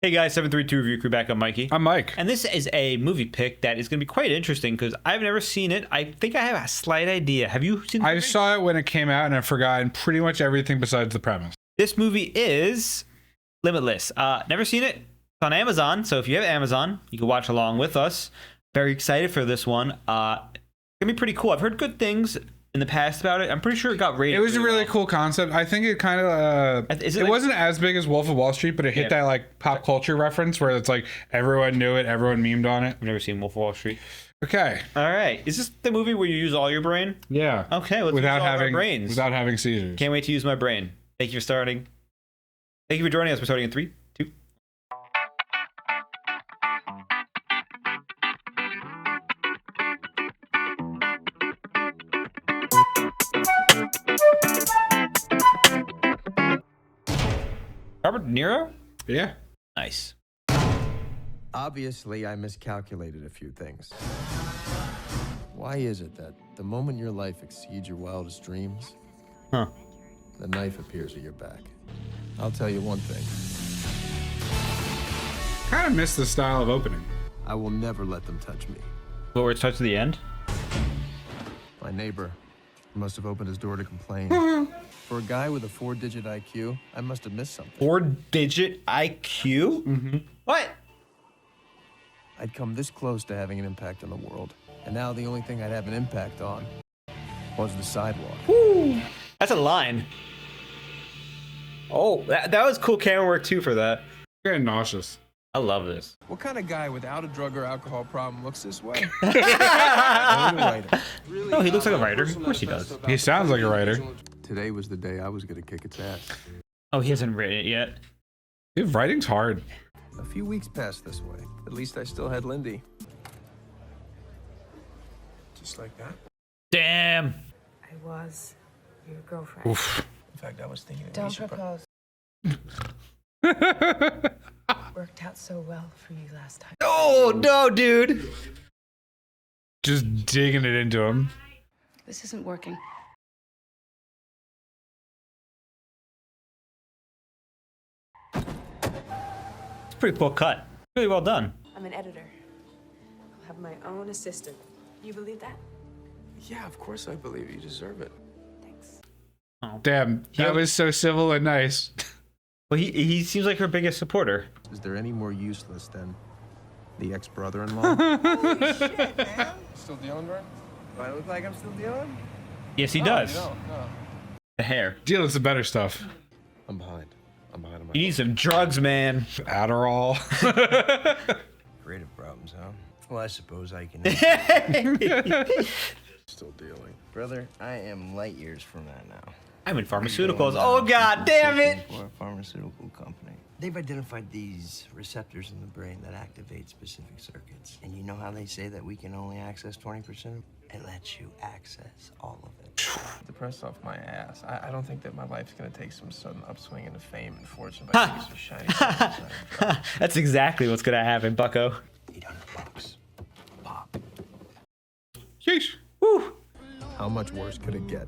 Hey guys, 732 Review Crew back. I'm Mikey. I'm Mike. And this is a movie pick that is going to be quite interesting because I've never seen it. I think I have a slight idea. Have you seen it? I saw it when it came out and I've forgotten pretty much everything besides the premise. This movie is Limitless. Never seen it. It's on Amazon, so if you have Amazon, you can watch along with us. Very excited for this one. It's going to be pretty cool. I've heard good things in the past about it. I'm pretty sure it got rated. It was a really cool concept. I think it kind of it wasn't as big as Wolf of Wall Street, but it hit that like pop culture reference where it's like everyone knew it, everyone memed on it. I've never seen Wolf of Wall Street. Okay. All right. Is this the movie where you use all your brain? Yeah. Okay, let's use all our brains. Without having seizures. Can't wait to use my brain. Thank you for starting. Thank you for joining us. We're starting in 3, 2. Robert De Niro? Yeah. Nice. Obviously, I miscalculated a few things. Why is it that the moment your life exceeds your wildest dreams, the knife appears at your back? I'll tell you one thing. Kind of missed the style of opening. I will never let them touch me. Well, where it starts to the end? My neighbor must have opened his door to complain. For a guy with a 4-digit IQ, I must have missed something. 4-digit IQ? Mm-hmm. What? I'd come this close to having an impact on the world, and now the only thing I'd have an impact on was the sidewalk. Woo! That's a line. Oh, that was cool camera work too for that. Getting nauseous. I love this. What kind of guy without a drug or alcohol problem looks this way? Oh, he looks like a writer. Of course he does. He sounds like a writer. Today was the day I was gonna kick its ass. Oh, he hasn't written it yet. Dude, writing's hard. A few weeks passed this way. At least I still had Lindy. Just like that. Damn. I was your girlfriend. Oof. In fact, I was thinking that Don't propose. Worked out so well for you last time. Oh, no, dude. Just digging it into him. This isn't working. It's a pretty cool cut. Really well done. I'm an editor. I'll have my own assistant. You believe that? Yeah, of course I believe you deserve it. Thanks. Oh. Damn, that was so civil and nice. Well, he seems like her biggest supporter. Is there any more useless than the ex-brother-in-law? Holy shit, man. Still dealing, bro? Do I look like I'm still dealing? Yes, he does. No. The hair. Deal with the better stuff. I'm behind. I'm behind on my You need some drugs, man. Adderall. creative problems, huh? Well, I suppose I can. Still dealing. Brother, I am light years from that now. I'm in pharmaceuticals. Oh, god damn it. For a pharmaceutical company. They've identified these receptors in the brain that activate specific circuits. And you know how they say that we can only access 20%? It lets you access all of it. Depressed off my ass. I don't think that my life's gonna take some sudden upswing into fame and fortune by using shiny things. That's exactly what's gonna happen, bucko. 800 bucks. Pop. Sheesh. Woo. How much worse could it get?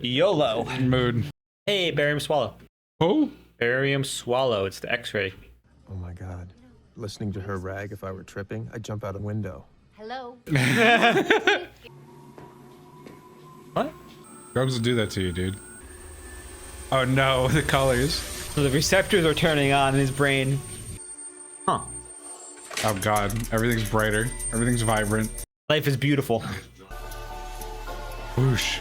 YOLO. Mood. Hey, barium swallow. Oh? Barium swallow. It's the X-ray. Oh my God. Listening to her rag if I were tripping, I'd jump out a window. Hello. What? Drugs will do that to you, dude. Oh no, the colors. So the receptors are turning on in his brain. Huh. Oh god, everything's brighter. Everything's vibrant. Life is beautiful. Whoosh.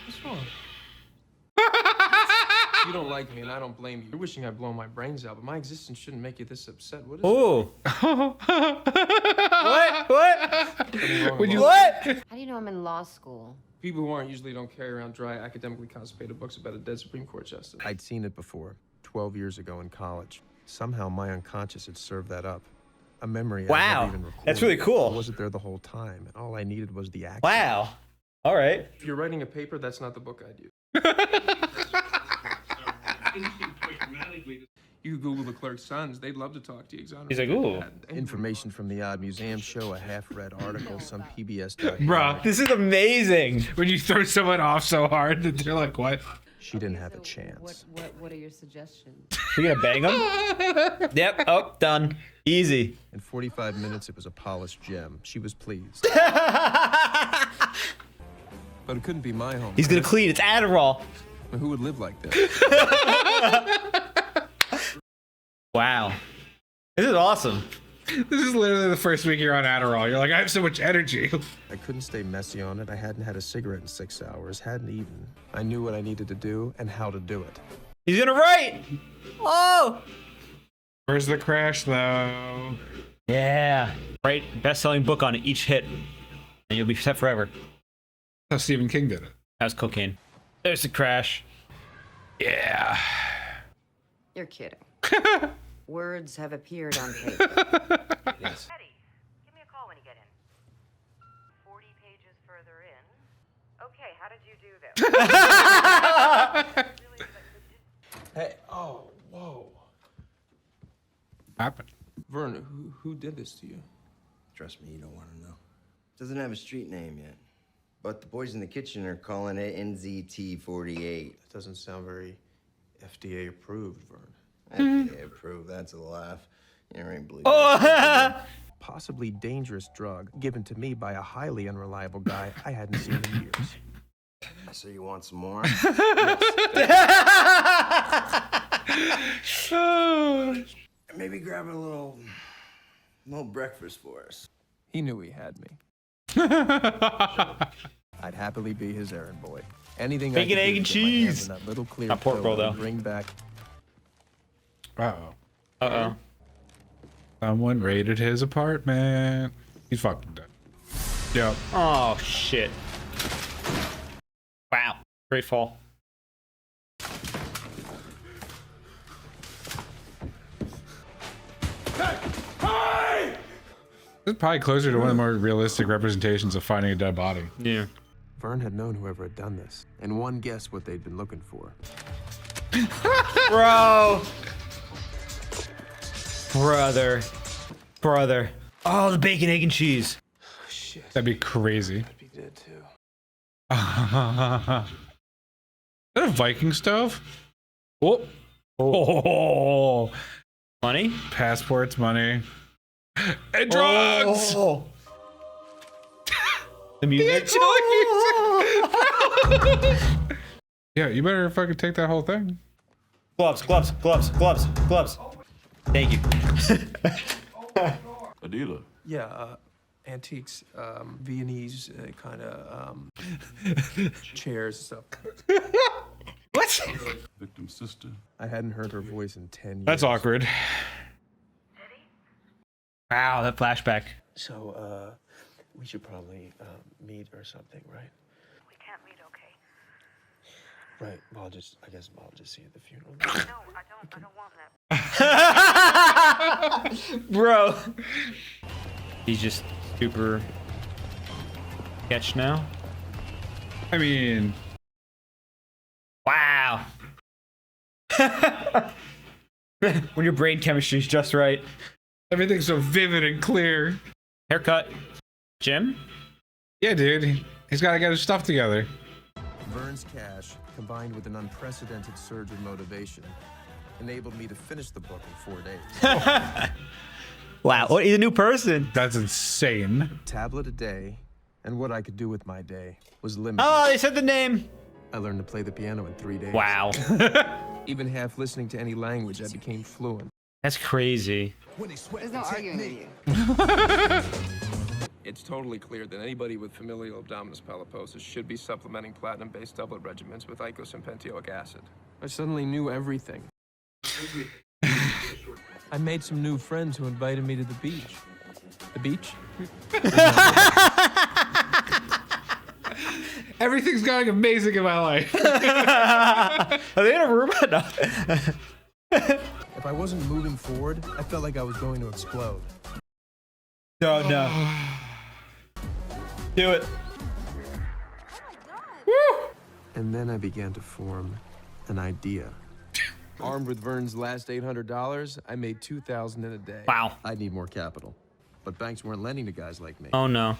What's wrong? You don't like me, and I don't blame you. You're wishing I'd blown my brains out, but my existence shouldn't make you this upset. What is Oh. What? Would you? What? How do you know I'm in law school? People who aren't usually don't carry around dry, academically constipated books about a dead Supreme Court justice. I'd seen it before, 12 years ago in college. Somehow my unconscious had served that up. A memory I Wow. never even recorded. That's really cool. I wasn't there the whole time, and all I needed was the action. Wow. All right. If you're writing a paper, that's not the book I'd use. You could Google the clerk Ozark Sons. They'd love to talk to you. He's like, ooh. Information from the Odd Museum show, a half-read article, some PBS documentary. Bro, This is amazing. when you throw someone off so hard that they're like, what? She didn't have a chance. What are your suggestions? You gonna bang him? Yep. Oh, done. Easy. In 45 minutes, it was a polished gem. She was pleased. But it couldn't be my home. He's gonna clean. It's Adderall. Who would live like this? Wow. This is awesome. This is literally the first week you're on Adderall. You're like, I have so much energy. I couldn't stay messy on it. I hadn't had a cigarette in 6 hours, hadn't eaten. I knew what I needed to do and how to do it. He's gonna write. Oh. Where's the crash, though? Yeah. Write best-selling book on each hit, and you'll be set forever. How Stephen King did it. That was cocaine. There's the crash. Yeah. You're kidding. Words have appeared on paper. Yes. Eddie, give me a call when you get in. 40 pages further in. Okay, how did you do this? Hey, oh, whoa. Happened. Vern, who did this to you? Trust me, you don't want to know. Doesn't have a street name yet. But the boys in the kitchen are calling it NZT-48. That doesn't sound very FDA approved, Vern. FDA approved, that's a laugh. You ain't believe Possibly dangerous drug given to me by a highly unreliable guy I hadn't seen in years. So you want some more? Maybe grab a little breakfast for us. He knew he had me. I'd happily be his errand boy. Anything Bacon, I could egg, do and to get my hands cheese. in that little clear Not pork pill roll, and though. Bring back. Uh-oh. Uh-oh. Someone raided his apartment. He's fucking dead. Yep. Oh, shit. Wow. Great fall. This is probably closer to one of the more realistic representations of finding a dead body. Yeah. Vern had known whoever had done this, and one guessed what they'd been looking for. Bro. Brother. Oh, the bacon, egg, and cheese. Shit, That'd be crazy. I'd be dead too. Is that a Viking stove? Oh. Money? Passports, money, and drugs. Oh. The music. Yeah, you better fucking take that whole thing. Gloves. Thank you. A dealer. Yeah, antiques, Viennese kind of chairs and stuff. What? Victim's sister. I hadn't heard her voice in 10 years. That's awkward. Wow, that flashback. So, we should probably meet or something, right? We can't meet, okay? Right. Well, I guess I'll just see you at the funeral. No, I don't want that. Bro. He's just super sketch now. I mean, Wow. When your brain chemistry's just right. everything's so vivid and clear. Haircut. Jim? Yeah, dude. He's got to get his stuff together. Vern's cash, combined with an unprecedented surge of motivation, enabled me to finish the book in 4 days. Wow, what, he's a new person. That's insane. Tablet a day, and what I could do with my day was limited. Oh, they said the name. I learned to play the piano in 3 days. Wow. Even half listening to any language, I became fluent. That's crazy. There's no arguing with you. It's totally clear that anybody with familial abdominis polyposis should be supplementing platinum-based doublet regimens with icosapent pentioic acid. I suddenly knew everything. I made some new friends who invited me to the beach. The beach? Everything's going amazing in my life. Are they in a room? No. If I wasn't moving forward, I felt like I was going to explode. No. Do it. And then I began to form an idea. Armed with Vern's last $800, I made $2,000 in a day. Wow. I'd need more capital, but banks weren't lending to guys like me. Oh no.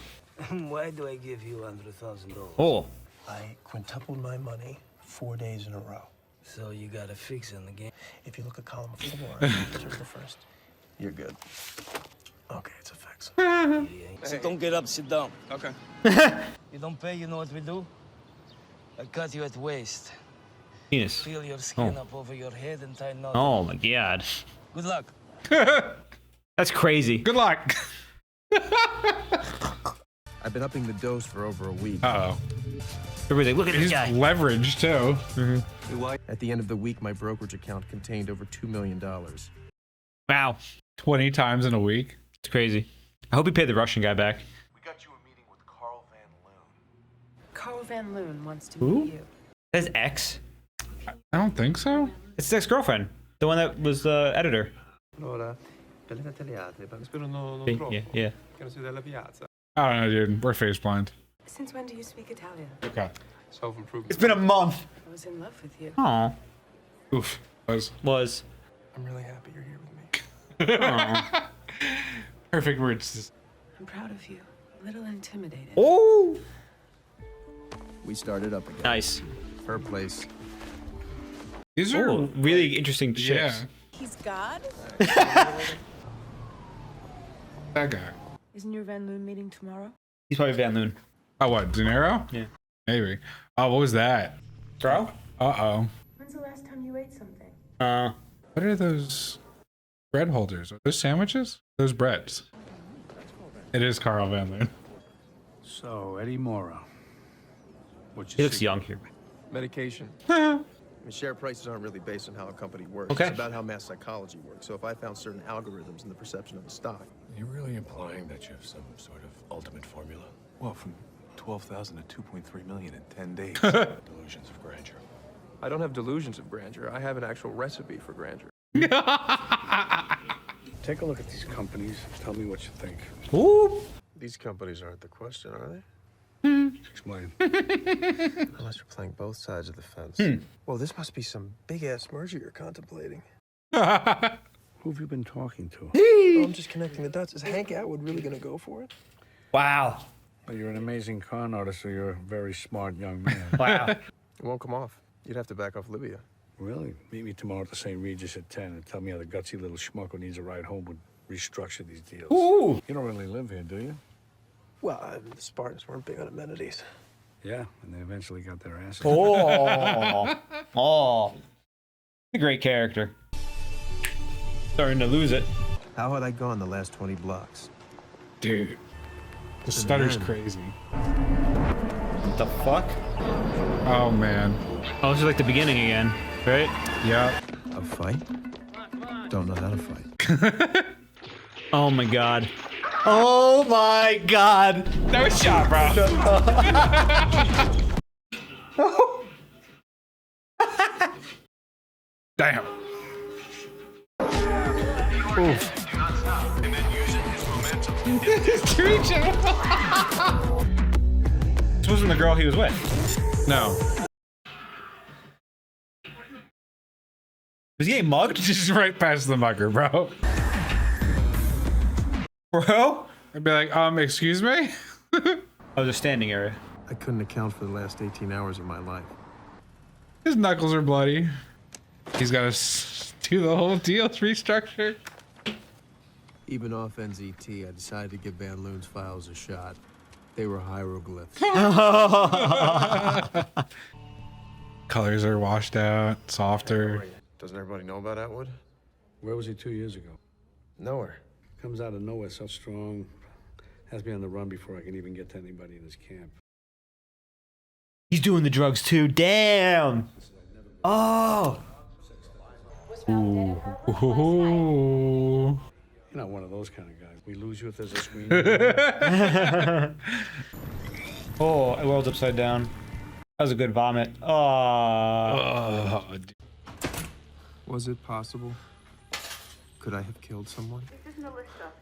Why do I give you $100,000? Oh. I quintupled my money 4 days in a row. So you got a fix in the game. If you look at column 4, here's the first. You're good. Okay, it's a fix. So don't get up, sit down. Okay. You don't pay, you know what we do? I cut you at waist. Penis. Peel your skin up over your head and tie knots. Oh my god. Good luck. That's crazy. Good luck. I've been upping the dose for over a week. Uh-oh. Everybody, look at this He's guy. leveraged, too. At the end of the week, my brokerage account contained over $2 million. Wow. 20 times in a week. It's crazy. I hope he paid the Russian guy back. We got you a meeting with Carl Van Loon. Carl Van Loon wants to Who? meet you. That's ex. I don't think so. It's his ex-girlfriend. The one that was the editor. Allora, per le spero non Yeah, yeah. che non sia della piazza. I don't know, dude. We're face blind. Since when do you speak Italian? Okay. Self-improvement. It's been a month. I was in love with you. Aw. Oof. Was. I'm really happy you're here with me. Aw. Perfect words. I'm proud of you. A little intimidated. Oh. We started up again. Nice. Her place. These are Oh, really interesting chicks. yeah. He's God? That guy. Isn't your Van Loon meeting tomorrow? He's probably Van Loon. Oh, what? De Niro? Yeah. Maybe. Oh, what was that? Bro? Uh-oh. When's the last time you ate something? What are those bread holders? Are those sandwiches? Those breads. It is Carl Van Loon. So, Eddie Mora. He looks young here. Medication. I mean, share prices aren't really based on how a company works. Okay. It's about how mass psychology works. So if I found certain algorithms in the perception of a stock. You're really implying that you have some sort of ultimate formula? Well, from 12,000 to 2.3 million in 10 days. Delusions of grandeur. I don't have delusions of grandeur. I have an actual recipe for grandeur. Take a look at these companies. Tell me what you think. Ooh. These companies aren't the question, are they? Explain. Unless you're playing both sides of the fence. Well, this must be some big-ass merger you're contemplating. Who have you been talking to? Oh, I'm just connecting the dots. Is Hank Atwood really gonna go for it? Wow. Well, you're an amazing con artist, so you're a very smart young man. Wow. It won't come off. You'd have to back off Libya. Really? Meet me tomorrow at the St. Regis at 10 and tell me how the gutsy little schmuck who needs a ride home would restructure these deals. Ooh. You don't really live here, do you? Well, the Spartans weren't big on amenities. Yeah, and they eventually got their asses. Oh. Oh. A great character. Starting to lose it. How had I gone the last 20 blocks? Dude. The stutter's then- crazy. What the fuck? Oh, man. Oh, this is like the beginning again, right? Yeah. A fight? Don't know how to fight. Oh my god. Oh my god. No shot, bro. Damn. Oof. This wasn't the girl he was with. No. Was he getting mugged? Just right past the mugger, bro. Bro? I'd be like, excuse me? Oh, the standing area. I couldn't account for the last 18 hours of my life. His knuckles are bloody. He's got to do the whole deal restructure. Even off NZT, I decided to give Van Loon's files a shot. They were hieroglyphs. Colors are washed out, softer. Doesn't everybody know about Atwood? Where was he 2 years ago? Nowhere. Comes out of nowhere so strong. Has me on the run before I can even get to anybody in his camp. He's doing the drugs too. Damn. Oh. Ooh. Ooh. You're not one of those kind of guys. We lose you if there's a screen. Oh, the world's upside down. That was a good vomit. Oh. Was it possible? Could I have killed someone? This is Melissa.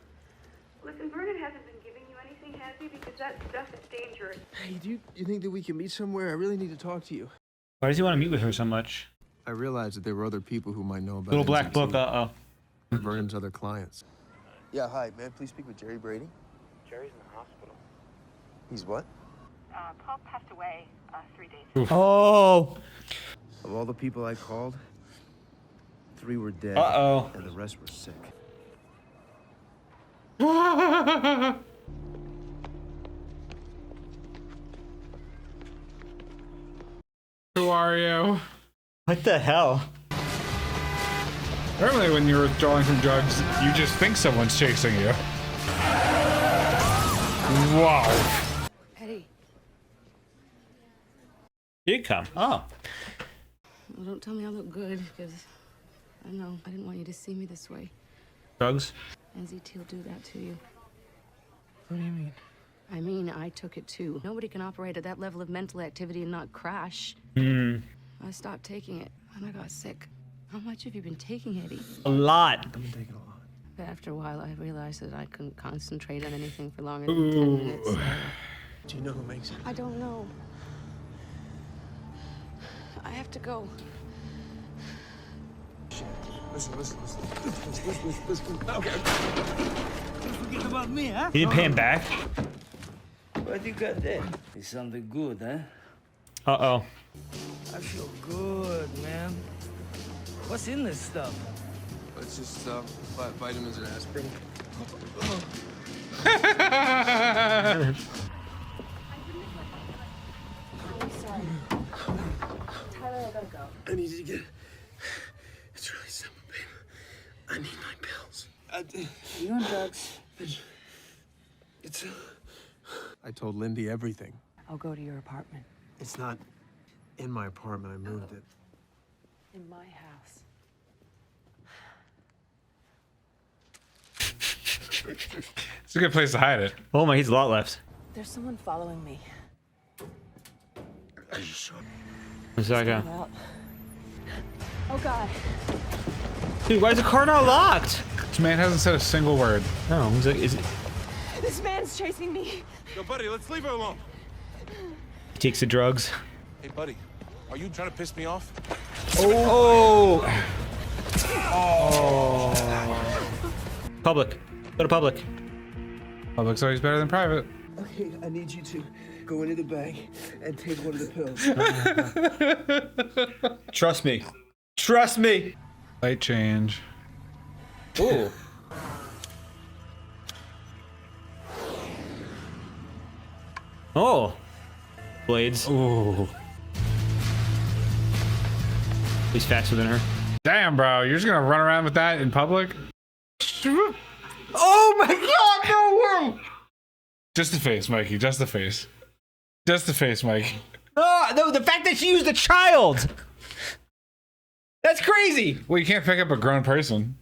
Listen, Vernon hasn't been giving you anything, has he? Because that stuff is dangerous. Hey, do you think that we can meet somewhere? I really need to talk to you. Why does he want to meet with her so much? I realized that there were other people who might know about Little black NZT. book. Uh oh. Vernon's other clients. Yeah, hi. May I please speak with Jerry Brady? Jerry's in the hospital. He's what? Paul passed away 3 days ago. Oh. Of all the people I called, 3 were dead. Uh-oh. And the rest were sick. Who are you? What the hell? Normally when you're withdrawing from drugs, you just think someone's chasing you. Wow. Eddie, Did come. Oh. well, don't tell me I look good, because I know I didn't want you to see me this way. Drugs? NZT will do that to you. What do you mean? I mean, I took it too. Nobody can operate at that level of mental activity and not crash. I stopped taking it and I got sick. How much have you been taking, Eddie? A lot. I've been taking a lot. But after a while, I realized that I couldn't concentrate on anything for longer than 10 minutes. Do you know who makes it? I don't know. I have to go. Listen. Okay. Don't forget about me, huh? You didn't pay him back? What you got there? It's something good, huh? Uh-oh. I feel good, man. What's in this stuff? It's just vitamins and aspirin. Tyler, I gotta go. I need you to get... It's really simple, babe. I need my pills. Are you on drugs? It's... I told Lindy everything. I'll go to your apartment. It's not in my apartment. I moved it. In my house. It's a good place to hide it. Oh my, he's a lot left. There's someone following me. Are you sure? Where's that guy? Out. Oh, God. Dude, why is the car not locked? This man hasn't said a single word. No, is it? This man's chasing me. Yo, buddy, let's leave her alone. He takes the drugs. Hey, buddy, are you trying to piss me off? Oh. Public. Go to public. Public's always better than private. Okay, I need you to go into the bag and take one of the pills. Trust me. Trust me. Light change. Ooh. Oh. Blades. Ooh. He's faster than her. Damn, bro. You're just gonna run around with that in public? Oh my god, no way! Just the face, Mikey. Just the face. Just the face, Mikey. Oh, no, the fact that she used a child! That's crazy! Well, you can't pick up a grown person.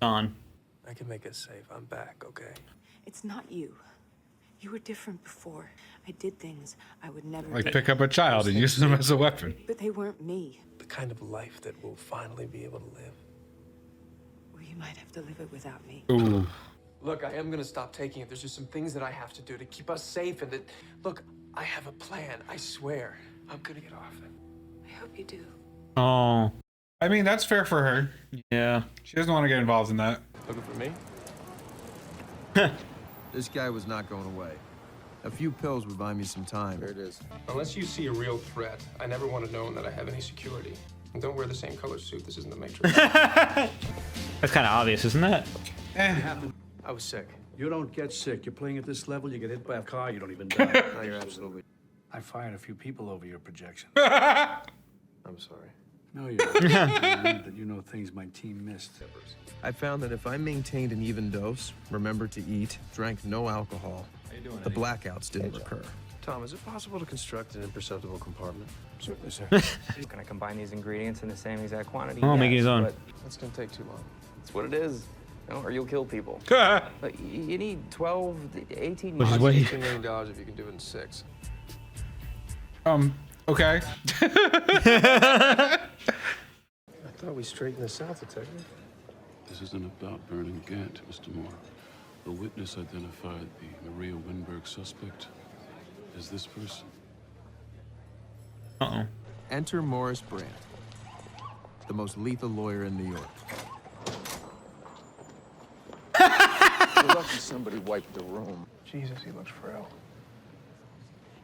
On. I can make it safe. I'm back, okay? It's not you. You were different before. I did things I would never Like do. pick up a child and use them as a weapon. But they weren't me. The kind of life that we'll finally be able to live. Well, you might have to live it without me. Ooh. Look, I am gonna stop taking it. There's just some things that I have to do to keep us safe and that... Look, I have a plan, I swear. I'm gonna get off it. I hope you do. Oh. I mean, that's fair for her. Yeah. She doesn't want to get involved in that. Looking for me? This guy was not going away. A few pills would buy me some time. There it is. Unless you see a real threat, I never want to know that I have any security. And don't wear the same color suit. This isn't the Matrix. That's kind of obvious, isn't it? I was sick. You don't get sick. You're playing at this level, you get hit by a car, you don't even die. No, you're absolutely... I fired a few people over your projection. I'm sorry. No, you're not. I believe that you know things my team missed. I found that if I maintained an even dose, remembered to eat, drank no alcohol, the blackouts didn't recur. Tom, is it possible to construct an imperceptible compartment? Certainly, sir. He's gonna combine these ingredients in the same exact quantity. Oh, making his own. But That's gonna take too long. it's what it is. You know, or you'll kill people. But you need 12, 18 Which is months. way... $2 million if you can do it in 6. Okay. I thought we straightened this out, Detective. This isn't about burning Gant, Mr. Moore. The witness identified the Maria Winberg suspect as this person. Uh-oh. Enter Morris Brandt, the most lethal lawyer in New York. You're lucky somebody wiped the room. Jesus, he looks frail.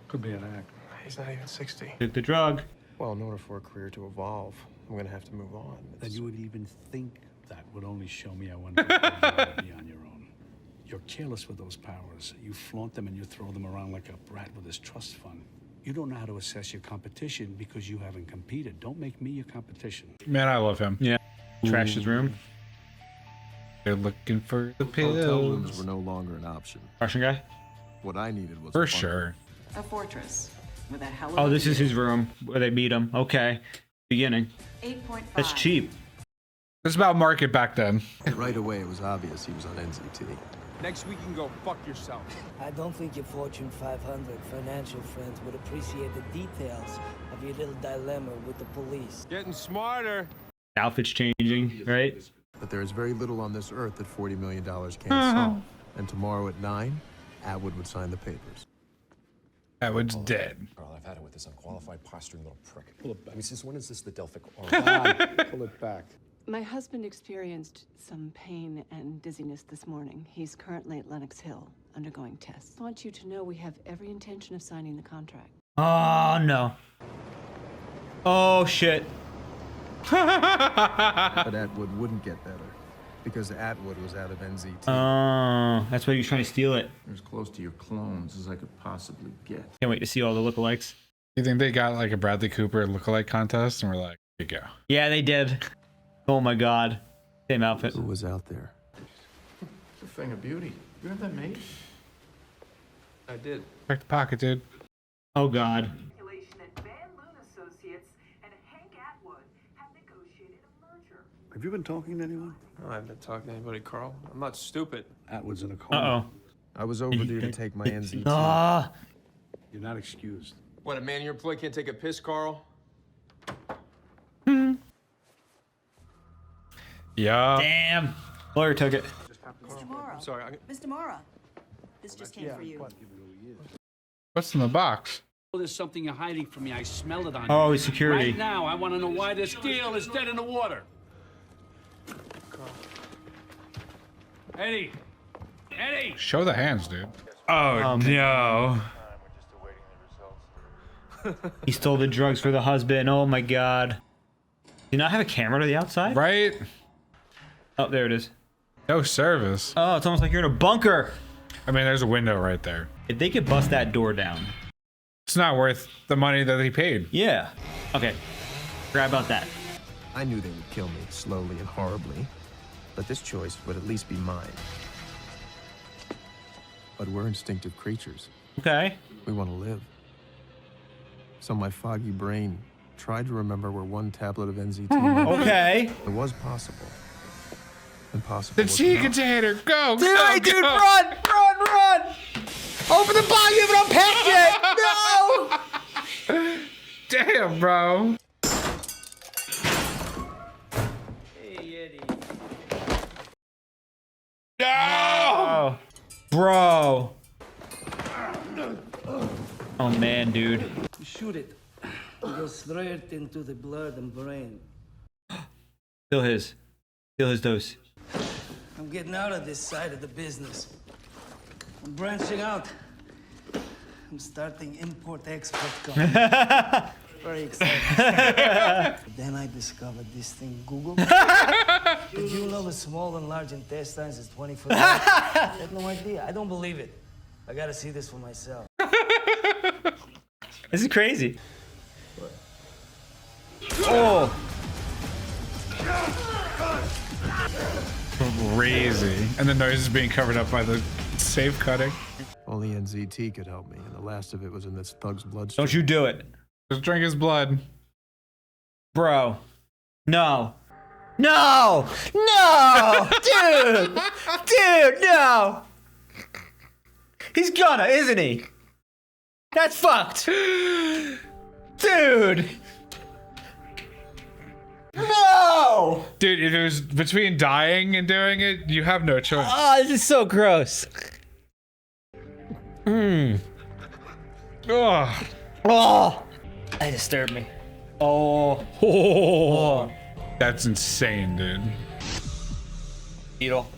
Could be an act. He's not even 60. Took the drug. Well, in order for a career to evolve, I'm gonna have to move on. That you would even think that would only show me I wonder if you would be on your own. You're careless with those powers. You flaunt them and you throw them around like a brat with his trust fund. You don't know how to assess your competition because you haven't competed. Don't make me your competition. Man, I love him. Yeah. Trashed his room. They're looking for the Hotel rooms pills. were no longer an option. Russian guy? What I needed was For a bunker. sure. A fortress with a hell of Oh, a this is view. his room where they meet him. Okay. Beginning. 8.5. That's cheap. It's about market back then. Right away, it was obvious he was on NZT. Next week you can go fuck yourself. I don't think your Fortune 500 financial friends would appreciate the details of your little dilemma with the police. Getting smarter. Outfit's changing, right? But there is very little on this earth that $40 million can't solve. And tomorrow at 9, Atwood would sign the papers. Atwood's dead. Carl, I've had it with this unqualified posturing little prick. Pull it back. I mean, since when is this the Delphic Arm? Pull it back. My husband experienced some pain and dizziness this morning. He's currently at Lenox Hill, undergoing tests. I want you to know we have every intention of signing the contract. Oh, no. Oh, shit. But Atwood wouldn't get better, because Atwood was out of NZT. Oh, that's why you're trying to steal it. You're as close to your clones as I could possibly get. Can't wait to see all the lookalikes. You think they got like a Bradley Cooper lookalike contest and we're like, here you go. Yeah, they did. Oh my god. Same outfit. Who was out there? It's a thing of beauty. You have that made? I did. Check the pocket, dude. Oh god. Have you been talking to anyone? No, I haven't been talking to anybody, Carl. I'm not stupid. Atwood's in a coma. Uh-oh. I was overdue to take my NZT. Ah. You're not excused. What, a man in your employ can't take a piss, Carl? Yeah. Damn. Lawyer took it. Mr. Mora. I'm sorry. Mr. Mora. This just came for you. What's in the box? Oh, there's something you're hiding from me. I smell it on you. Oh, security. Right now, I want to know why this deal is dead in the water. Eddie! Eddie! Show the hands, dude. Oh, no. He stole the drugs for the husband. Oh my god. Do you not have a camera to the outside? Right? Oh, there it is. No service. Oh, it's almost like you're in a bunker. I mean, there's a window right there. If they could bust that door down. It's not worth the money that he paid. Yeah. Okay. Forgot about that. I knew they would kill me slowly and horribly, but this choice would at least be mine. But we're instinctive creatures. Okay. We want to live. So my foggy brain tried to remember where one tablet of NZT was. Okay. It was possible. Impossible. The was tea not. container. Go, Dude, go, dude, go. run! Open the box, you haven't unpacked yet! No! Damn, bro. Hey, Eddie. No! Oh. Bro. Oh man, dude. You shoot it. It goes straight into the blood and brain. Still his dose. I'm getting out of this side of the business. I'm branching out. I'm starting import-export company. Very excited. Then I discovered this thing, Google. Did you know the small and large intestines is 20 foot long? I had no idea. I don't believe it. I gotta see this for myself. This is crazy. Oh. Crazy. And the noise is being covered up by the safe cutting. Only NZT could help me, and the last of it was in this thug's bloodstream. Don't you do it. Just drink his blood. Bro. No. No! No! Dude! Dude, no! He's gonna, isn't he? That's fucked! Dude! No! Dude, if it was between dying and doing it, you have no choice. Oh, this is so gross. Ugh. Oh! That disturbed me. Oh. That's insane, dude. Beetle.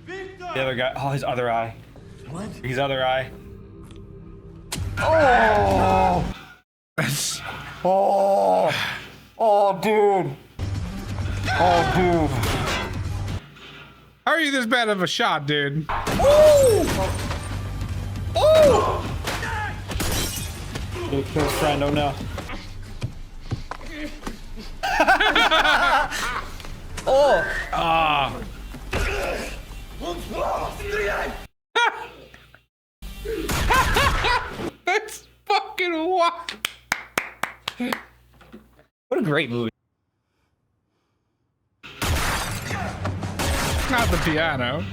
The other guy. Oh, his other eye. What? His other eye. Oh. Oh, dude. Oh, dude. How are you this bad of a shot, dude? Kill his friend, oh no. Ah. That's fucking wild. What a great movie. Not the piano.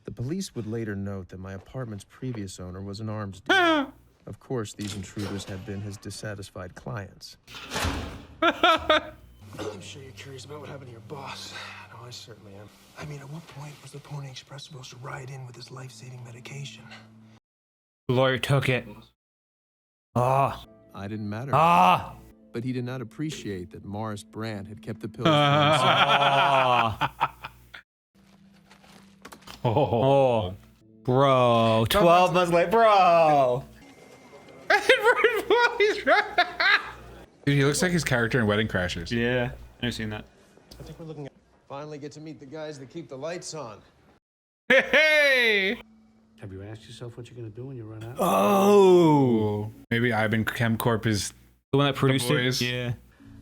The police would later note that my apartment's previous owner was an arms dealer. Of course, these intruders had been his dissatisfied clients. I'm sure you're curious about what happened to your boss. No, I certainly am. I mean, at what point was the Pony Express supposed to ride in with his life-saving medication? The lawyer took it. Ah. I didn't matter. Ah. But he did not appreciate that Morris Brandt had kept the pills for himself. Oh. Bro. 12 months late, bro. Dude, he looks like his character in Wedding Crashers. Yeah. I've seen that. I think we're looking at finally get to meet the guys that keep the lights on. Hey! Have you asked yourself what you're gonna do when you run out? Oh. Maybe Ivan Chemcorp is the one that produced it. Yeah.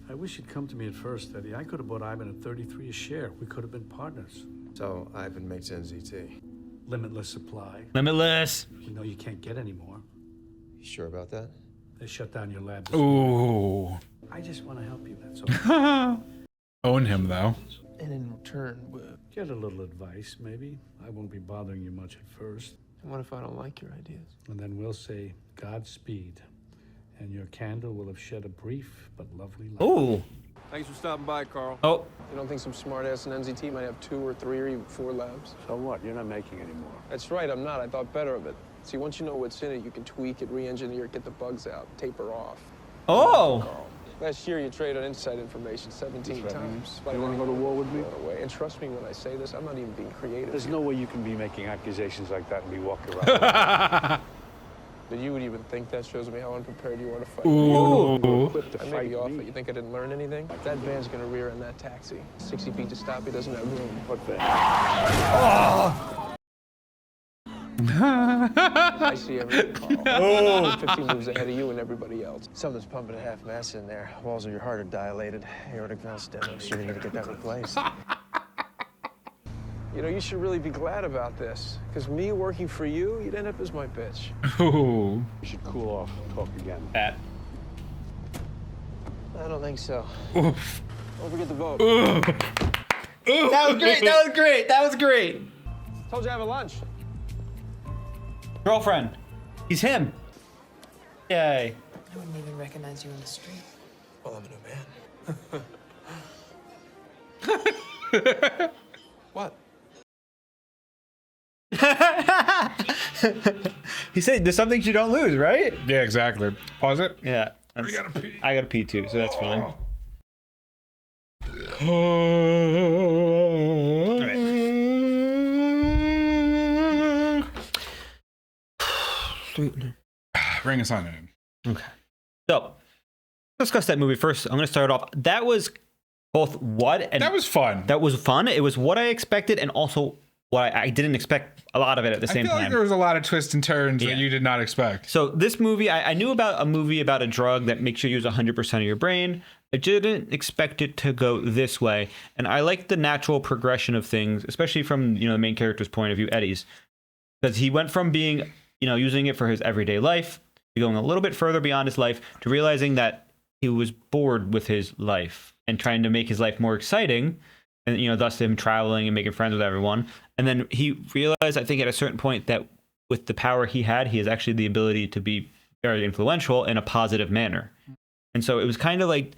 I wish you'd come to me at first, Eddie. I could have bought Ivan at 33 a share. We could have been partners. So Ivan makes NZT. Limitless supply. Limitless. We know you can't get any more. You sure about that? They shut down your lab. Ooh. I just want to help you, that's all. Own him, though. And in return, Get a little advice, maybe. I won't be bothering you much at first. what if I don't like your ideas? And then we'll say, Godspeed. And your candle will have shed a brief but lovely light. Ooh. Thanks for stopping by, Carl. Oh. You don't think some smart-ass in NZT might have 2 or 3 or even 4 labs? So what? You're not making any more. That's right, I'm not. I thought better of it. See, once you know what's in it, you can tweak it, re-engineer it, get the bugs out, taper off. Oh. Carl. Last year, you traded inside information 17 times. You want to go to war with me? And trust me when I say this, I'm not even being creative. There's no way you can be making accusations like that and be walking around. But you would even think that shows me how unprepared you are to fight. Ooh. I may be off, but you think I didn't learn anything? That van's gonna rear in that taxi. 60 feet to stop, he doesn't have room. What van? I see everything, Carl. Oh. 15 moves ahead of you and everybody else. Something's pumping at half mass in there. Walls of your heart are dilated. Aortic valve stenosis. You're gonna need to get that replaced. You know, you should really be glad about this. Because me working for you, you'd end up as my bitch. Ooh. You should cool off and talk again. Pat. I don't think so. Oof. Don't forget the vote. That was great. That was great. That was great. Told you I have a lunch. Girlfriend. He's him. Yay. I wouldn't even recognize you on the street. Well, I'm a new man. What? He said there's some things you don't lose, right? Yeah, exactly. Pause it. Yeah. I gotta pee too, so that's fine. Bring us on in. Okay. So, let's discuss that movie first. I'm gonna start off. That was both what and that was fun. That was fun. It was what I expected, and also what I didn't expect a lot of it at the same I feel time. like there was a lot of twists and turns that you did not expect. So this movie, I knew about a movie about a drug that makes you use 100% of your brain. I didn't expect it to go this way, and I like the natural progression of things, especially from the main character's point of view, Eddie's, because he went from being using it for his everyday life to going a little bit further beyond his life to realizing that he was bored with his life and trying to make his life more exciting. And, thus him traveling and making friends with everyone. And then he realized, I think at a certain point, that with the power he had, he has actually the ability to be very influential in a positive manner. And so it was kind of like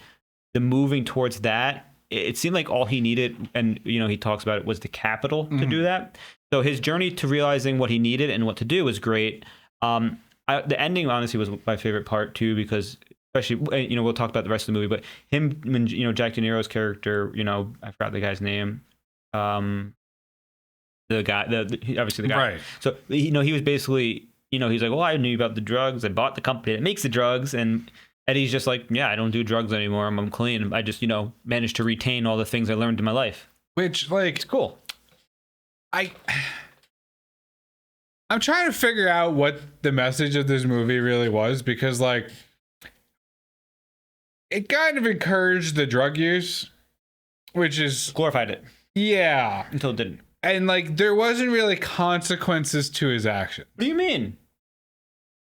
the moving towards that. It seemed like all he needed, and, he talks about it, was the capital to do that. So his journey to realizing what he needed and what to do was great. The ending honestly was my favorite part too, because especially, you know, we'll talk about the rest of the movie, but him, when, you know, Jack De Niro's character, you know, I forgot the guy's name. The guy, obviously the guy. Right. So, you know, he was basically, you know, he's like, well, I knew about the drugs. I bought the company that makes the drugs. And Eddie's just like, yeah, I don't do drugs anymore. I'm clean. I just, you know, managed to retain all the things I learned in my life. Which, like, it's cool. I'm trying to figure out what the message of this movie really was, because, like, it kind of encouraged the drug use, which is glorified it. Yeah. Until it didn't. And, like, there wasn't really consequences to his action. What do you mean?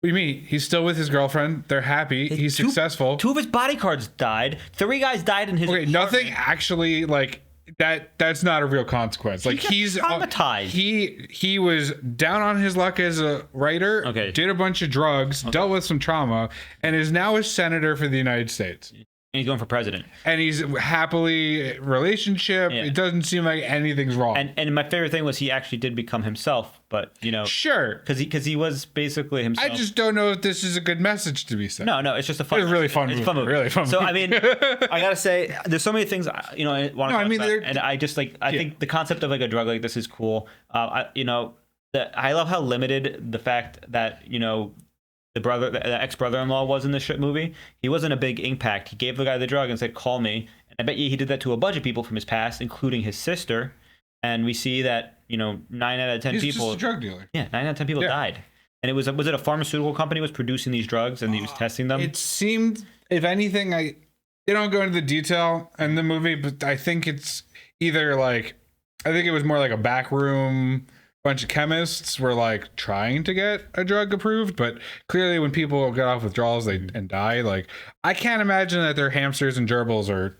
What do you mean? He's still with his girlfriend. They're happy. He's successful. 2 of his bodyguards died. 3 guys died in his Okay, nothing actually, like, that's not a real consequence. Like, he's traumatized. He was down on his luck as a writer. Okay. Did a bunch of drugs, dealt with some trauma, and is now a senator for the United States. And he's going for president. And he's happily relationship. Yeah. It doesn't seem like anything's wrong. And my favorite thing was he actually did become himself, but, you know, sure, because he was basically himself. I just don't know if this is a good message to be sent. No, it's just a fun. It's a really fun movie. Fun movie. Really fun So movie. I mean, I gotta say, there's so many things, you know, I want to talk about, and I just like, I think the concept of like a drug like this is cool. You know, I love how limited the fact that, you know, the ex-brother-in-law was in this movie. He wasn't a big impact. He gave the guy the drug and said, call me. And I bet you he did that to a bunch of people from his past, including his sister. And we see that, you know, 9 out of 10 He's people. just a drug dealer. Yeah, 9 out of 10 people died. And was it a pharmaceutical company was producing these drugs and he was testing them? It seemed, if anything, they don't go into the detail in the movie, but I think it's either like, I think it was more like a back room. Bunch of chemists were like trying to get a drug approved, but clearly when people get off withdrawals and die, like, I can't imagine that their hamsters and gerbils are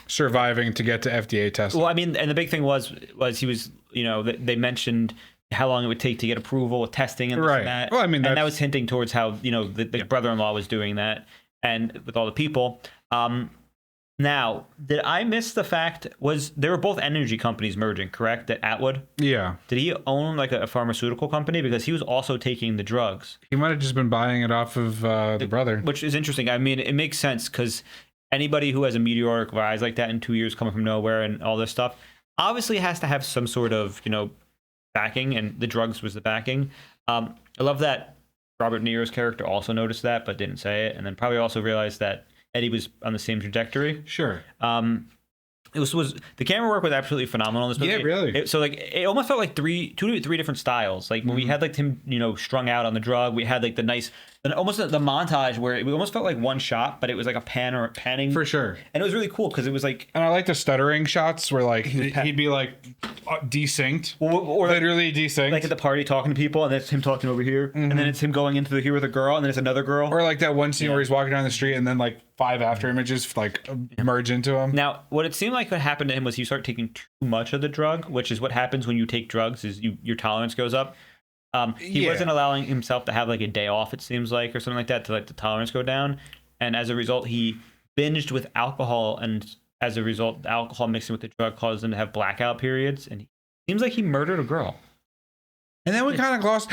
surviving to get to FDA testing. Well, I mean, and the big thing was he was, you know, they mentioned how long it would take to get approval with testing and this and that. Well, I mean, and that was hinting towards how, you know, the brother-in-law was doing that, and with all the people. Now, did I miss the fact they were both energy companies merging, correct? That Atwood? Yeah. Did he own like a pharmaceutical company? Because he was also taking the drugs. He might have just been buying it off of the brother. Which is interesting. I mean, it makes sense because anybody who has a meteoric rise like that in 2 years coming from nowhere and all this stuff obviously has to have some sort of, you know, backing, and the drugs was the backing. I love that Robert De Niro's character also noticed that but didn't say it, and then probably also realized that Eddie was on the same trajectory. Sure. It was the camera work was absolutely phenomenal in this movie. Yeah, really. So like it almost felt like 2 to 3 different styles. Like when we had like him, you know, strung out on the drug, we had like the nice, almost the montage where it almost felt like one shot, but it was like a panning for sure. And it was really cool because it was like, and I like the stuttering shots where like he'd be like desynced, or literally desynced, like at the party talking to people, and then it's him talking over here, and then it's him going into here with a girl, and then it's another girl, or like that one scene where he's walking down the street, and then like 5 after images like merge into him. Now, what it seemed like what happened to him was he started taking too much of the drug, which is what happens when you take drugs, is your tolerance goes up. He wasn't allowing himself to have like a day off, it seems like, or something like that, to let the tolerance go down, and as a result, he binged with alcohol, and as a result, the alcohol mixing with the drug caused him to have blackout periods, and it seems like he murdered a girl. And then we kind of glossed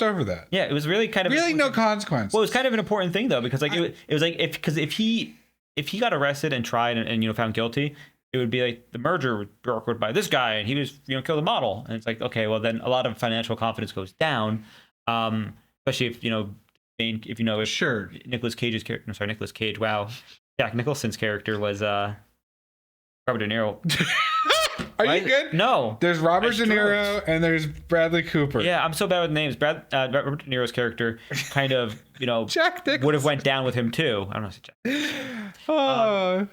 over that. Yeah, it was really kind of really no consequence. Well, it was kind of an important thing though, because like it was like if he got arrested and tried and you know found guilty, it would be like the merger was brokered by this guy and he was, you know, killed a model, and it's like, okay, well then a lot of financial confidence goes down, especially if sure Nicolas Cage, wow, Jack Nicholson's character was Robert De Niro. Are you good? No. There's Robert De Niro and there's Bradley Cooper. Yeah, I'm so bad with names. Robert De Niro's character kind of, you know, would have went down with him too. I don't know if it's Jack.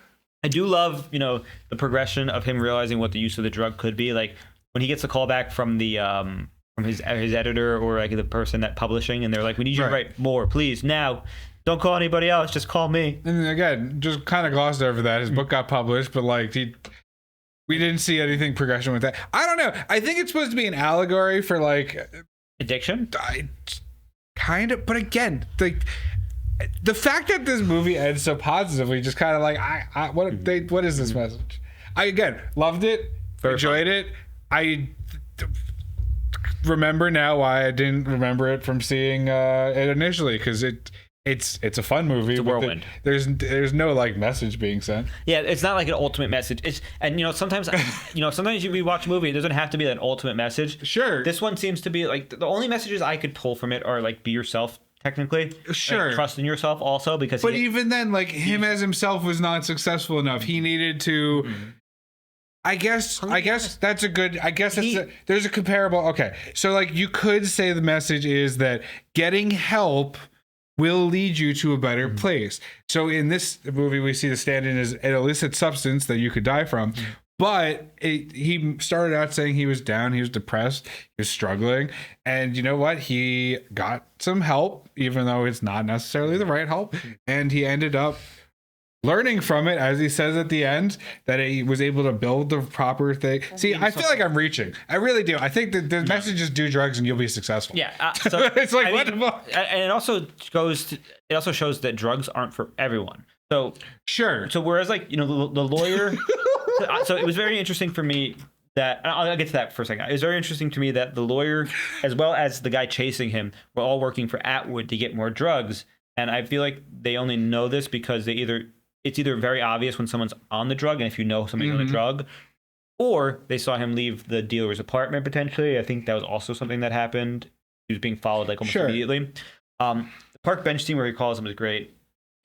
I do love, you know, the progression of him realizing what the use of the drug could be. Like when he gets a call back from the from his editor or like the person that publishing, and they're like, "We need you to write more, please. Now, don't call anybody else. Just call me." And again, just kind of glossed over that. His book got published, but like we didn't see anything progression with that. I don't know. I think it's supposed to be an allegory for like addiction. Kind of, but again, like the fact that this movie ends so positively, just kind of like, what is this message? I again loved it, enjoyed it. remember now why I didn't remember it from seeing it initially, because it's a fun movie. It's a whirlwind. There's no like message being sent. Yeah, it's not like an ultimate message. It's and sometimes sometimes you watch a movie, it doesn't have to be an ultimate message. Sure. This one seems to be like the only messages I could pull from it are like be yourself. Technically, sure, like, trust in yourself also because. But even then, like him as himself was not successful enough. He needed to. I guess that's a good. I guess there's a comparable. Okay, so like you could say the message is that getting help will lead you to a better place. So in this movie, we see the stand-in as an illicit substance that you could die from. But he started out saying he was down, he was depressed, he was struggling. And you know what? He got some help, even though it's not necessarily the right help. And he ended up learning from it, as he says at the end, that he was able to build the proper thing. See, I feel like I'm reaching. I really do. I think that the message is do drugs and you'll be successful. Yeah. So, it's like, what the fuck? And it also shows that drugs aren't for everyone. So sure. So whereas like, the lawyer... So it was very interesting for me that I'll get to that for a second. It was very interesting to me that the lawyer, as well as the guy chasing him, were all working for Atwood to get more drugs. And I feel like they only know this because it's either very obvious when someone's on the drug, and if you know somebody's on the drug, or they saw him leave the dealer's apartment potentially. I think that was also something that happened. He was being followed like almost immediately. The park bench scene where he calls him is great.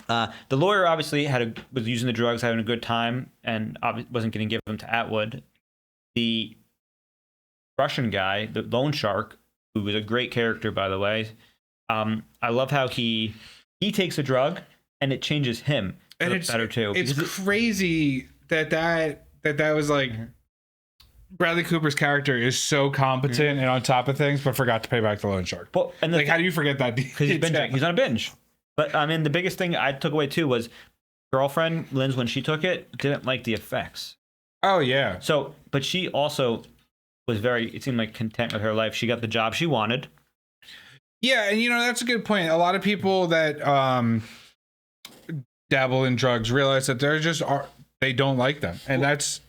The lawyer obviously was using the drugs, having a good time, and wasn't going to give them to Atwood. The Russian guy, the loan shark, who was a great character, by the way. I love how he takes a drug and it changes him, and it's better too. It's crazy that was like Bradley Cooper's character is so competent and on top of things, but forgot to pay back the loan shark. Well, and how do you forget that? Because he's binging. He's on a binge. But I mean, the biggest thing I took away too was girlfriend Lynn's, when she took it, didn't like the effects. Oh yeah. So, but she also was it seemed like content with her life. She got the job she wanted. Yeah, and that's a good point. A lot of people that dabble in drugs realize that they don't like them, and that's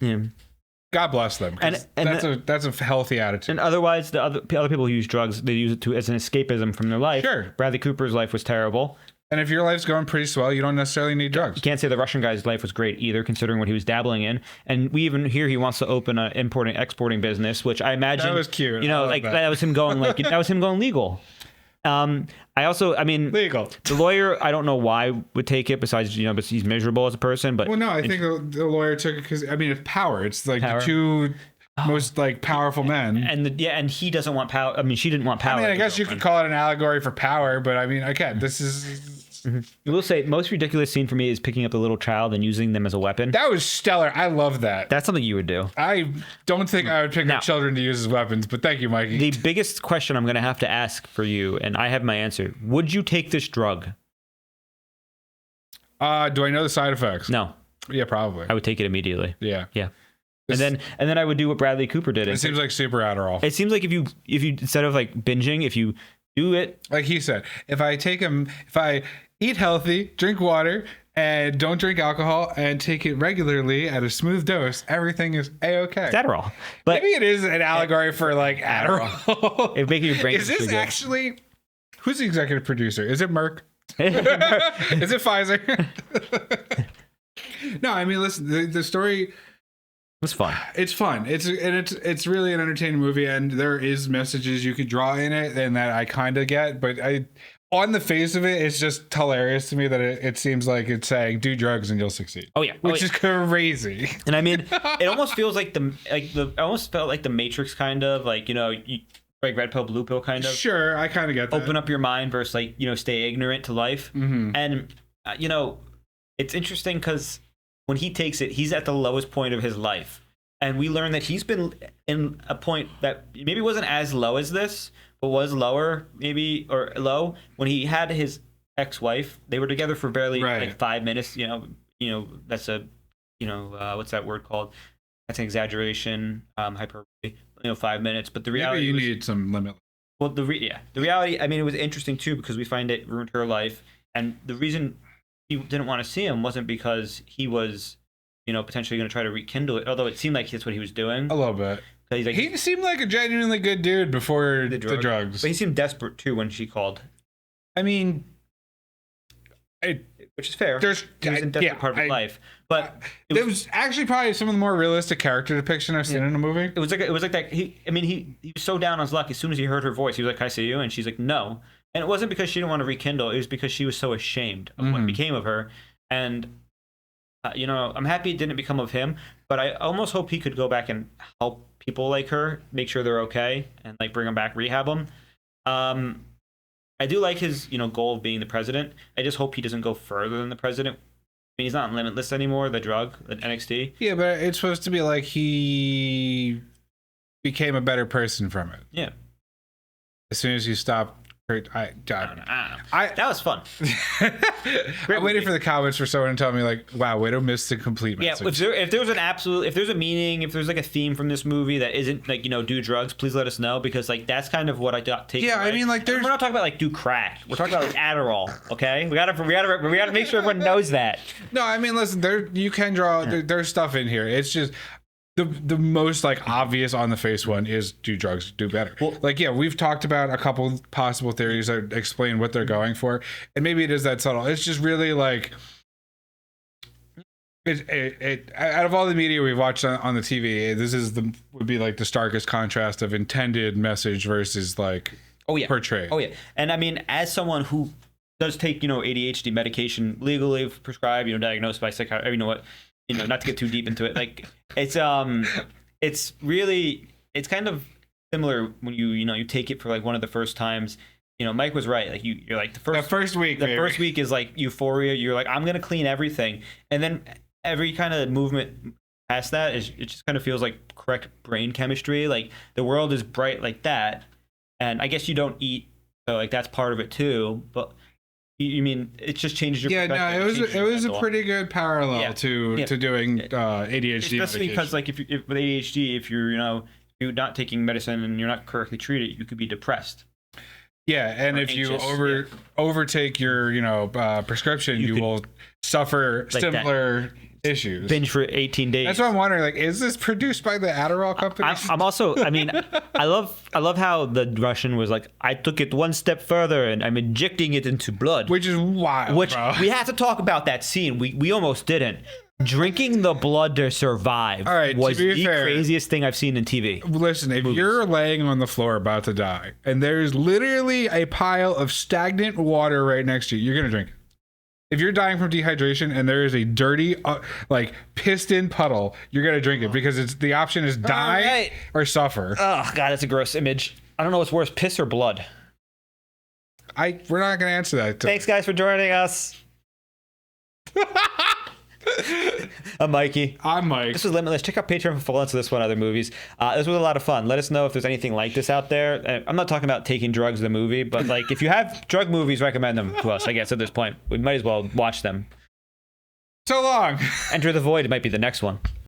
God bless them. And that's a healthy attitude. And otherwise, the other people who use drugs, they use it as an escapism from their life. Sure. Bradley Cooper's life was terrible. And if your life's going pretty swell, you don't necessarily need drugs. You can't say the Russian guy's life was great either, considering what he was dabbling in. And we even hear he wants to open an importing exporting business, which I imagine that was cute. That was him going that was him going legal. Legal. The lawyer, I don't know why would take it besides, but he's miserable as a person. But well, no, I think the lawyer took it because it's power. It's like the two most like powerful men. And he doesn't want power. I mean, she didn't want power. I mean, I guess you could call it an allegory for power, but I mean, again, this is. I will say, most ridiculous scene for me is picking up the little child and using them as a weapon. That was stellar. I love that. That's something you would do. I don't think I would pick up children to use as weapons, but thank you, Mikey. The biggest question I'm going to have to ask for you, and I have my answer. Would you take this drug? Do I know the side effects? No. Yeah, probably. I would take it immediately. Yeah. Yeah. And then I would do what Bradley Cooper did. It seems like super Adderall. It seems like if you instead of like binging, if you do it like he said, if I eat healthy, drink water, and don't drink alcohol, and take it regularly at a smooth dose, everything is a-okay. It's Adderall. But maybe it is an allegory for like Adderall. It makes your brain. Is this actually? Who's the executive producer? Is it Merck? Is it Pfizer? No, I mean, listen. The story was fun. It's fun. It's really an entertaining movie, and there is messages you could draw in it, and that I kind of get, but on the face of it, it's just hilarious to me that it seems like it's saying do drugs and you'll succeed. Oh yeah, which is crazy. And I mean, it almost feels like I almost felt like the Matrix kind of like like red pill, blue pill kind of. Sure, I kind of get that. Open up your mind versus like stay ignorant to life. Mm-hmm. And it's interesting because when he takes it, he's at the lowest point of his life, and we learn that he's been in a point that maybe wasn't as low as this. But was lower, maybe, or low when he had his ex-wife. They were together for barely like 5 minutes. That's a, what's that word called? That's an exaggeration, hyperbole. 5 minutes. But the reality, maybe you need some limit. Well, the reality. I mean, it was interesting too because we find it ruined her life, and the reason he didn't want to see him wasn't because he was, potentially going to try to rekindle it. Although it seemed like that's what he was doing a little bit. He's like, he seemed like a genuinely good dude before the drugs. But he seemed desperate too when she called. I mean, which is fair. There's he was in desperate part of his life, but it was actually probably some of the more realistic character depiction I've seen in a movie. It was like that. He was so down on his luck. As soon as he heard her voice, he was like, "Can I see you?" And she's like, "No." And it wasn't because she didn't want to rekindle. It was because she was so ashamed of what became of her. And I'm happy it didn't become of him. But I almost hope he could go back and help people like her, make sure they're okay, and like bring them back, rehab them. I do like his, goal of being the president. I just hope he doesn't go further than the president. I mean, he's not on Limitless anymore, the drug, the NXT. Yeah, but it's supposed to be like he became a better person from it. Yeah. As soon as you stop. That was fun. I'm waiting for the comments for someone to tell me like, "Wow, Widow missed the complete message." Yeah, if there's a meaning, if there's like a theme from this movie that isn't like do drugs, please let us know, because like that's kind of what I take. Yeah, away. I mean like we're not talking about like do crack. We're talking about like Adderall. Okay, we gotta make sure everyone knows that. No, I mean listen, you can draw. There's stuff in here. It's just. The most like obvious on the face one is do drugs do better. Well, like we've talked about a couple possible theories that explain what they're going for, and maybe it is that subtle. It's just really like it out of all the media we've watched on the TV, this is would be like the starkest contrast of intended message versus like portrayed. Oh yeah, and I mean as someone who does take ADHD medication legally prescribed, diagnosed by psychiatrist, not to get too deep into it, like it's kind of similar when you take it for like one of the first times. Mike was right. Like you're like the first week is like euphoria. You're like, I'm gonna clean everything, and then every kind of movement past that it just kind of feels like correct brain chemistry. Like the world is bright like that, and I guess you don't eat, so like that's part of it too. But you mean it just changes your perspective? It was a pretty good parallel to doing ADHD, especially because like if with ADHD, if you're you're not taking medicine and you're not correctly treated, you could be depressed. Yeah, and if you overtake your prescription, you will suffer like similar issues. Binge for 18 days. That's what I'm wondering. Like, is this produced by the Adderall company? I'm also. I mean, I love how the Russian was like, I took it one step further and I'm injecting it into blood, which is wild. Which bro. We have to talk about that scene. We almost didn't. Drinking the blood to survive was the craziest thing I've seen in TV. Listen, if you're laying on the floor about to die and there's literally a pile of stagnant water right next to you, you're gonna drink it. If you're dying from dehydration and there is a dirty, like pissed-in puddle, you're gonna drink it because the option is die or suffer. Oh god, that's a gross image. I don't know what's worse, piss or blood. We're not gonna answer that. Thanks, guys, for joining us. I'm Mikey. I'm Mike. This was Limitless. Check out Patreon for full links to this one and other movies. This was a lot of fun. Let us know if there's anything like this out there. I'm not talking about taking drugs in the movie, but like if you have drug movies, recommend them to us. I guess at this point, we might as well watch them. So long. Enter the Void might be the next one.